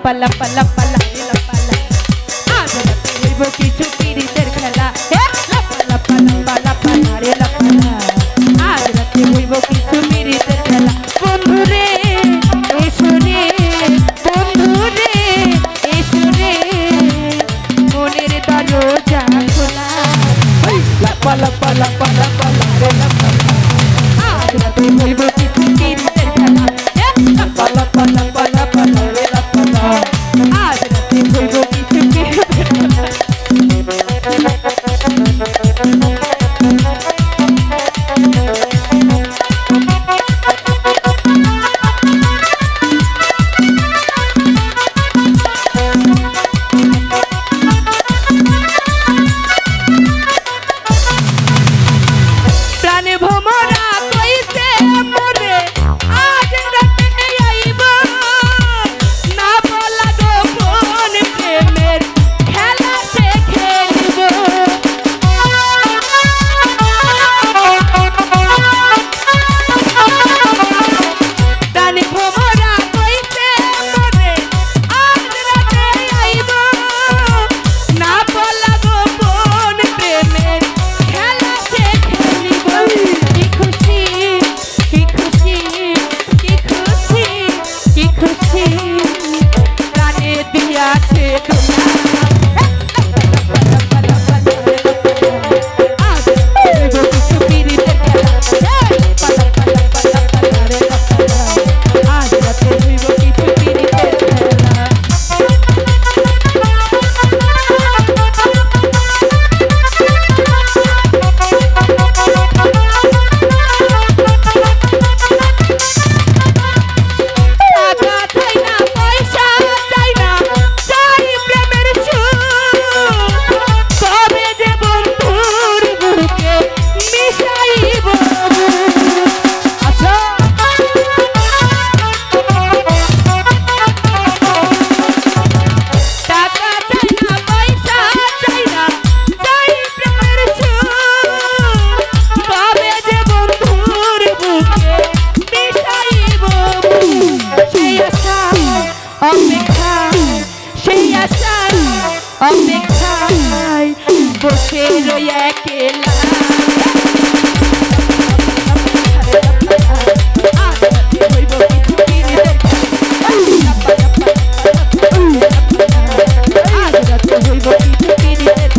লাপা লাপা লাপা লাপা লাপা আজ রাতে হইব কিছু পিরিতের খেলা লাপা লাপা লাপা লাপা রে লাপা আজ রাতে হইব কিছু পিরিতের খেলা বন্ধুরে এসো রে বন্ধুরে এসো রে মনের দরজা খোলা লাপা লাপা লাপা লাপা রে লাপা আজ রাতে হইব কিছু পিরিতের খেলা লাপা লাপা লাপা লাপা রে লাপা আজ রাতে হইব কিছু পিরিতের খেলা বসে রই একলা হইব কিছু পিরিতের আজ রাতে হইব কিছু পিরিতের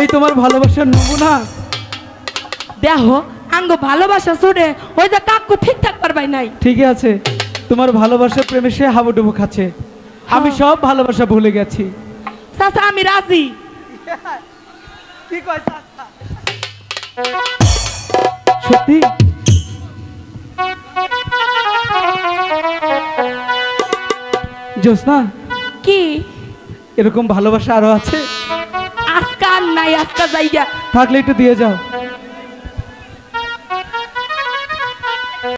ওই তোমার ভালোবাসার নমুনা। দেখো আঙ্গ ভালোবাসা শুনে ওই যে কাকু ঠিকঠাক পারবাই নাই। ঠিকই আছে, তোমার ভালোবাসার প্রেমে সে হাবুডুবু খাচ্ছে, আমি সব ভালোবাসা ভুলে গেছি। চাচা আমি রাজি। কি কয় চাচা? সত্যি? জোসনা কি এরকম ভালোবাসা আরো আছে? আজকা নাই, আজকা যাইয়া থাকলে একটু দিয়ে যাও।